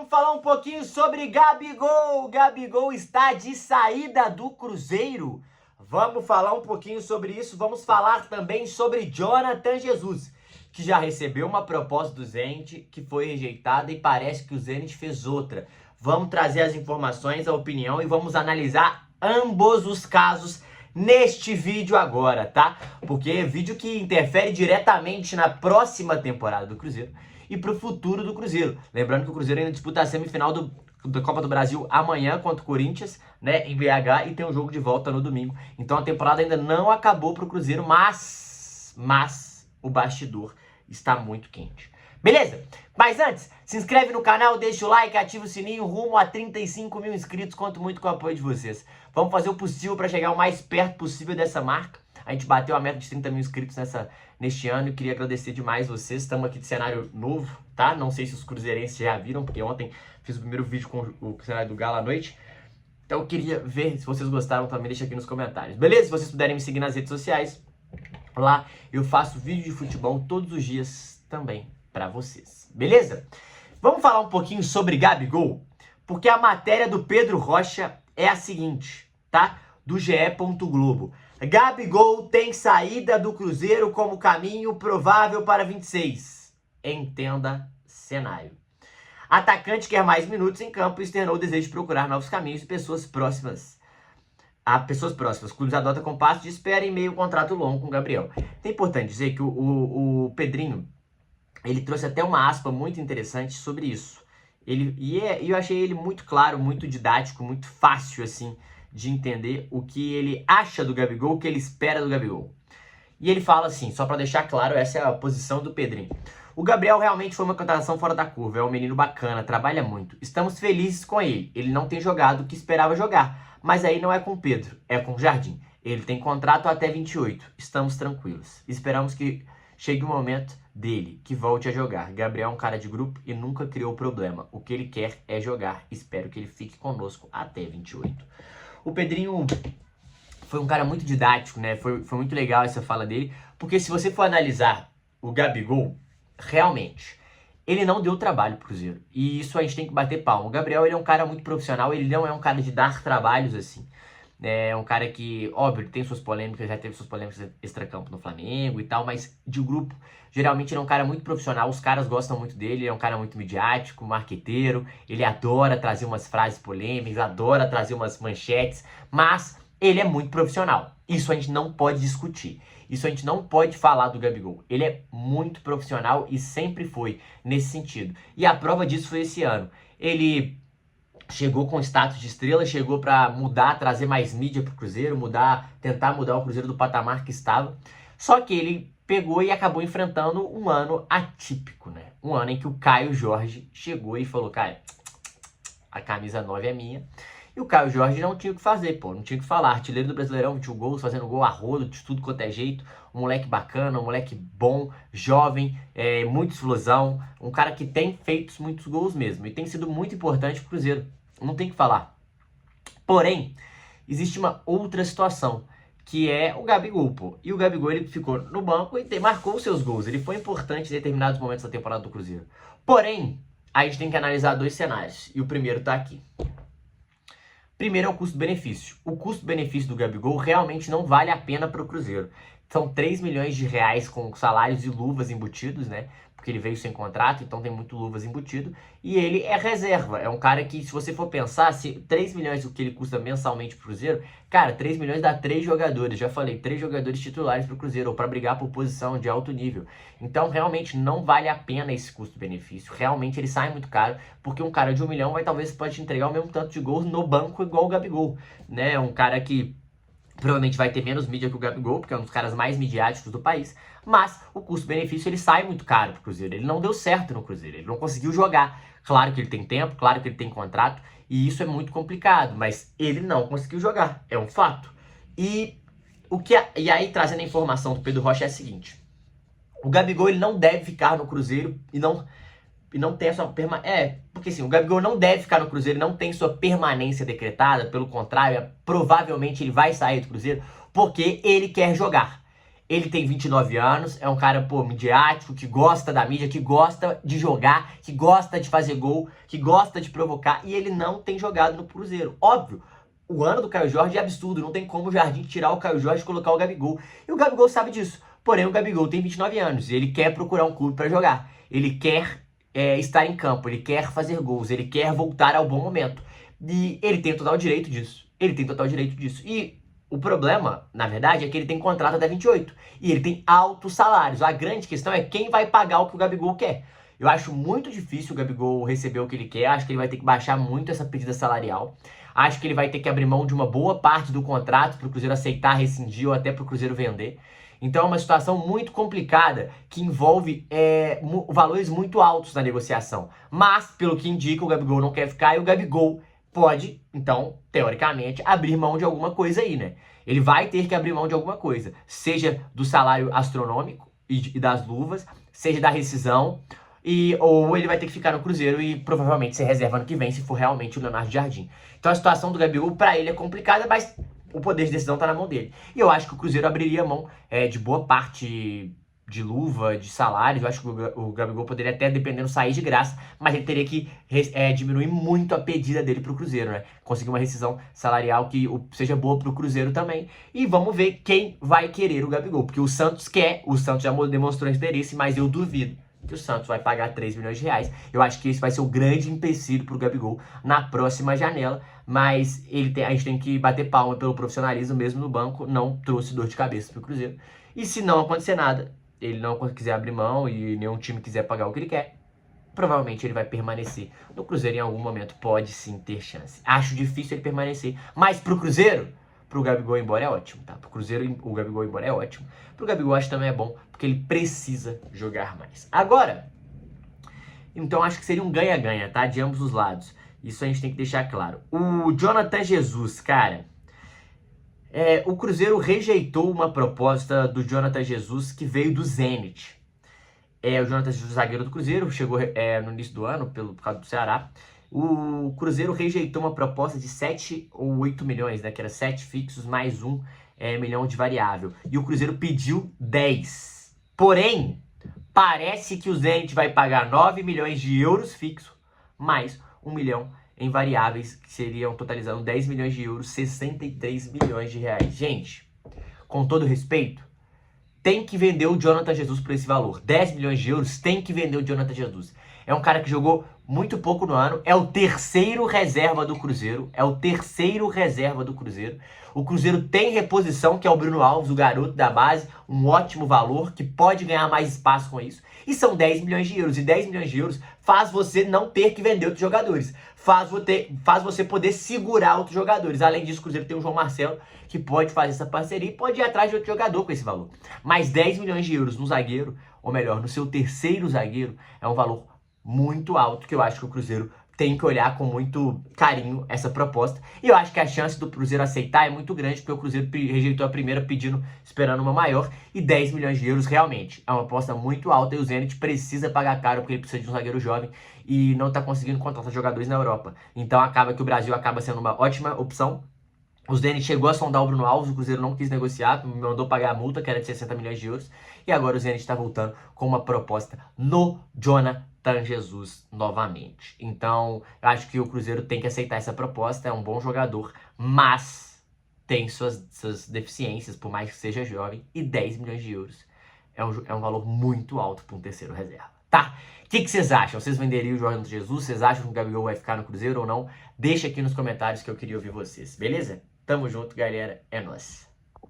vamos falar um pouquinho sobre Gabigol. Gabigol está de saída do Cruzeiro. Vamos falar um pouquinho sobre isso. Vamos falar também sobre Jonathan Jesus, que já recebeu uma proposta do Zenit, que foi rejeitada e parece que o Zenit fez outra. Vamos trazer as informações, a opinião e vamos analisar ambos os casos neste vídeo agora, tá? Porque é vídeo que interfere diretamente na próxima temporada do Cruzeiro e pro futuro do Cruzeiro. Lembrando que o Cruzeiro ainda disputa a semifinal da Copa do Brasil amanhã contra o Corinthians, né, em BH, e tem um jogo de volta no domingo. Então a temporada ainda não acabou pro Cruzeiro, mas o bastidor está muito quente. Beleza? Mas antes, se inscreve no canal, deixa o like, ativa o sininho, rumo a 35 mil inscritos, conto muito com o apoio de vocês. Vamos fazer o possível para chegar o mais perto possível dessa marca. A gente bateu a meta de 30 mil inscritos neste ano e queria agradecer demais vocês. Estamos aqui de cenário novo, tá? Não sei se os cruzeirenses já viram, porque ontem fiz o primeiro vídeo com o cenário do Galo à noite. Então eu queria ver se vocês gostaram também, deixa aqui nos comentários. Beleza? Se vocês puderem me seguir nas redes sociais, lá eu faço vídeo de futebol todos os dias também para vocês. Beleza? Vamos falar um pouquinho sobre Gabigol, porque a matéria do Pedro Rocha é a seguinte, tá? Do GE. Globo. Gabigol tem saída do Cruzeiro como caminho provável para 26. Entenda cenário. Atacante quer mais minutos em campo e externou o desejo de procurar novos caminhos e pessoas próximas. Clubes adotam compasso de espera em meio ao contrato longo com o Gabriel. É importante dizer que o Pedrinho, ele trouxe até uma aspa muito interessante sobre isso. Eu achei ele muito claro, muito didático, muito fácil, assim, de entender o que ele acha do Gabigol, o que ele espera do Gabigol. E ele fala assim, só para deixar claro, essa é a posição do Pedrinho. O Gabriel realmente foi uma contratação fora da curva, é um menino bacana, trabalha muito. Estamos felizes com ele, ele não tem jogado o que esperava jogar, mas aí não é com o Pedro, é com o Jardim. Ele tem contrato até 28, estamos tranquilos. Esperamos que chegue o momento dele, que volte a jogar. Gabriel é um cara de grupo e nunca criou problema. O que ele quer é jogar. Espero que ele fique conosco até 28. O Pedrinho foi um cara muito didático, né? Foi muito legal essa fala dele, porque se você for analisar o Gabigol, realmente, ele não deu trabalho pro Cruzeiro. E isso a gente tem que bater palma. O Gabriel, ele é um cara muito profissional, ele não é um cara de dar trabalhos assim. É um cara que, óbvio, tem suas polêmicas, já teve suas polêmicas extracampo no Flamengo e tal, mas de grupo, geralmente ele é um cara muito profissional, os caras gostam muito dele, ele é um cara muito midiático, marqueteiro, ele adora trazer umas frases polêmicas, adora trazer umas manchetes, mas ele é muito profissional. Isso a gente não pode discutir, isso a gente não pode falar do Gabigol. Ele é muito profissional e sempre foi nesse sentido. E a prova disso foi esse ano. Ele chegou com status de estrela, chegou para mudar, trazer mais mídia pro Cruzeiro, tentar mudar o Cruzeiro do patamar que estava. Só que ele pegou e acabou enfrentando um ano atípico, né? Um ano em que o Caio Jorge chegou e falou, cara, a camisa 9 é minha. E o Caio Jorge não tinha o que fazer, pô, não tinha o que falar. Artilheiro do Brasileirão, 21 gols, fazendo gol a rodo, de tudo quanto é jeito. Um moleque bacana, um moleque bom, jovem, muito explosão. Um cara que tem feito muitos gols mesmo. E tem sido muito importante pro Cruzeiro. Não tem o que falar. Porém, existe uma outra situação, que é o Gabigol, pô. E o Gabigol, ele ficou no banco e marcou os seus gols. Ele foi importante em determinados momentos da temporada do Cruzeiro. Porém, a gente tem que analisar dois cenários. E o primeiro tá aqui. Primeiro é o custo-benefício. O custo-benefício do Gabigol realmente não vale a pena para o Cruzeiro. São 3 milhões de reais com salários e luvas embutidos, né? Porque ele veio sem contrato, então tem muito luvas embutido. E ele é reserva. É um cara que, se você for pensar, se 3 milhões o que ele custa mensalmente pro Cruzeiro, cara, 3 milhões dá 3 jogadores. Já falei, 3 jogadores titulares pro Cruzeiro, ou para brigar por posição de alto nível. Então, realmente, não vale a pena esse custo-benefício. Realmente, ele sai muito caro, porque um cara de 1 milhão pode te entregar o mesmo tanto de gols no banco igual o Gabigol, né? Um cara que provavelmente vai ter menos mídia que o Gabigol, porque é um dos caras mais midiáticos do país, mas o custo-benefício ele sai muito caro pro Cruzeiro. Ele não deu certo no Cruzeiro, ele não conseguiu jogar. Claro que ele tem tempo, claro que ele tem contrato, e isso é muito complicado, mas ele não conseguiu jogar, é um fato. E aí, trazendo a informação do Pedro Rocha, é a seguinte: o Gabigol ele não deve ficar no Cruzeiro e não tem a sua permanência. Porque assim, o Gabigol não deve ficar no Cruzeiro, não tem sua permanência decretada, pelo contrário, provavelmente ele vai sair do Cruzeiro porque ele quer jogar. Ele tem 29 anos, é um cara, pô, midiático, que gosta da mídia, que gosta de jogar, que gosta de fazer gol, que gosta de provocar, e ele não tem jogado no Cruzeiro. Óbvio, o ano do Caio Jorge é absurdo, não tem como o Jardim tirar o Caio Jorge e colocar o Gabigol. E o Gabigol sabe disso. Porém, o Gabigol tem 29 anos e ele quer procurar um clube para jogar. Ele quer estar em campo, ele quer fazer gols, ele quer voltar ao bom momento. E ele tem total direito disso. Ele tem total direito disso. E o problema, na verdade, é que ele tem contrato até 28. E ele tem altos salários. A grande questão é quem vai pagar o que o Gabigol quer. Eu acho muito difícil o Gabigol receber o que ele quer. Acho que ele vai ter que baixar muito essa pedida salarial. Acho que ele vai ter que abrir mão de uma boa parte do contrato para o Cruzeiro aceitar rescindir ou até para o Cruzeiro vender. Então é uma situação muito complicada que envolve valores muito altos na negociação. Mas, pelo que indica, o Gabigol não quer ficar e o Gabigol pode, então, teoricamente, abrir mão de alguma coisa aí, né? Ele vai ter que abrir mão de alguma coisa, seja do salário astronômico e das luvas, seja da rescisão, ou ele vai ter que ficar no Cruzeiro e provavelmente ser reserva ano que vem, se for realmente o Leonardo Jardim. Então a situação do Gabigol, pra ele, é complicada, mas o poder de decisão tá na mão dele. E eu acho que o Cruzeiro abriria mão de boa parte de luva, de salários. Eu acho que o Gabigol poderia até, dependendo, sair de graça, mas ele teria que diminuir muito a pedida dele pro Cruzeiro, né? Conseguir uma rescisão salarial que seja boa pro Cruzeiro também. E vamos ver quem vai querer o Gabigol, porque o Santos quer, o Santos já demonstrou interesse, mas eu duvido que o Santos vai pagar 3 milhões de reais. Eu acho que esse vai ser o grande empecilho pro Gabigol na próxima janela, mas a gente tem que bater palma pelo profissionalismo mesmo no banco, não trouxe dor de cabeça pro Cruzeiro. E se não acontecer nada, ele não quiser abrir mão e nenhum time quiser pagar o que ele quer, provavelmente ele vai permanecer no Cruzeiro. Em algum momento pode sim ter chance. Acho difícil ele permanecer, mas pro Cruzeiro, pro Gabigol ir embora é ótimo, tá? Pro Cruzeiro o Gabigol ir embora é ótimo. Pro Gabigol acho que também é bom, porque ele precisa jogar mais. Agora, então acho que seria um ganha-ganha, tá? De ambos os lados. Isso a gente tem que deixar claro. O Jonathan Jesus, cara, o Cruzeiro rejeitou uma proposta do Jonathan Jesus que veio do Zenit. O Jonathan Jesus, zagueiro do Cruzeiro, chegou no início do ano por causa do Ceará. O Cruzeiro rejeitou uma proposta de 7 ou 8 milhões, né? Que era 7 fixos mais 1 milhão de variável. E o Cruzeiro pediu 10. Porém, parece que o Zenit vai pagar 9 milhões de euros fixo, mais 1 milhão em variáveis, que seriam, totalizando 10 milhões de euros, 63 milhões de reais. Gente, com todo respeito, tem que vender o Jonathan Jesus por esse valor. 10 milhões de euros, tem que vender o Jonathan Jesus. É um cara que jogou muito pouco no ano, é o terceiro reserva do Cruzeiro, O Cruzeiro tem reposição, que é o Bruno Alves, o garoto da base, um ótimo valor, que pode ganhar mais espaço com isso. E são 10 milhões de euros, e 10 milhões de euros faz você não ter que vender outros jogadores. Faz você poder segurar outros jogadores. Além disso, o Cruzeiro tem o João Marcelo, que pode fazer essa parceria e pode ir atrás de outro jogador com esse valor. Mas 10 milhões de euros no zagueiro, ou melhor, no seu terceiro zagueiro, é um valor muito alto, que eu acho que o Cruzeiro tem que olhar com muito carinho essa proposta. E eu acho que a chance do Cruzeiro aceitar é muito grande, porque o Cruzeiro rejeitou a primeira esperando uma maior, e 10 milhões de euros realmente é uma aposta muito alta, e o Zenit precisa pagar caro, porque ele precisa de um zagueiro jovem e não está conseguindo contratar jogadores na Europa. Então acaba que o Brasil acaba sendo uma ótima opção. O Zenit chegou a sondar o Bruno Alves, o Cruzeiro não quis negociar, me mandou pagar a multa, que era de 60 milhões de euros, e agora o Zenit está voltando com uma proposta no Jonathan Jesus novamente. Então, eu acho que o Cruzeiro tem que aceitar essa proposta, é um bom jogador, mas tem suas deficiências, por mais que seja jovem, e 10 milhões de euros é um valor muito alto para um terceiro reserva, tá? O que vocês acham? Vocês venderiam o Jonathan Jesus? Vocês acham que o Gabigol vai ficar no Cruzeiro ou não? Deixa aqui nos comentários que eu queria ouvir vocês, beleza? Tamo junto, galera. É nóis.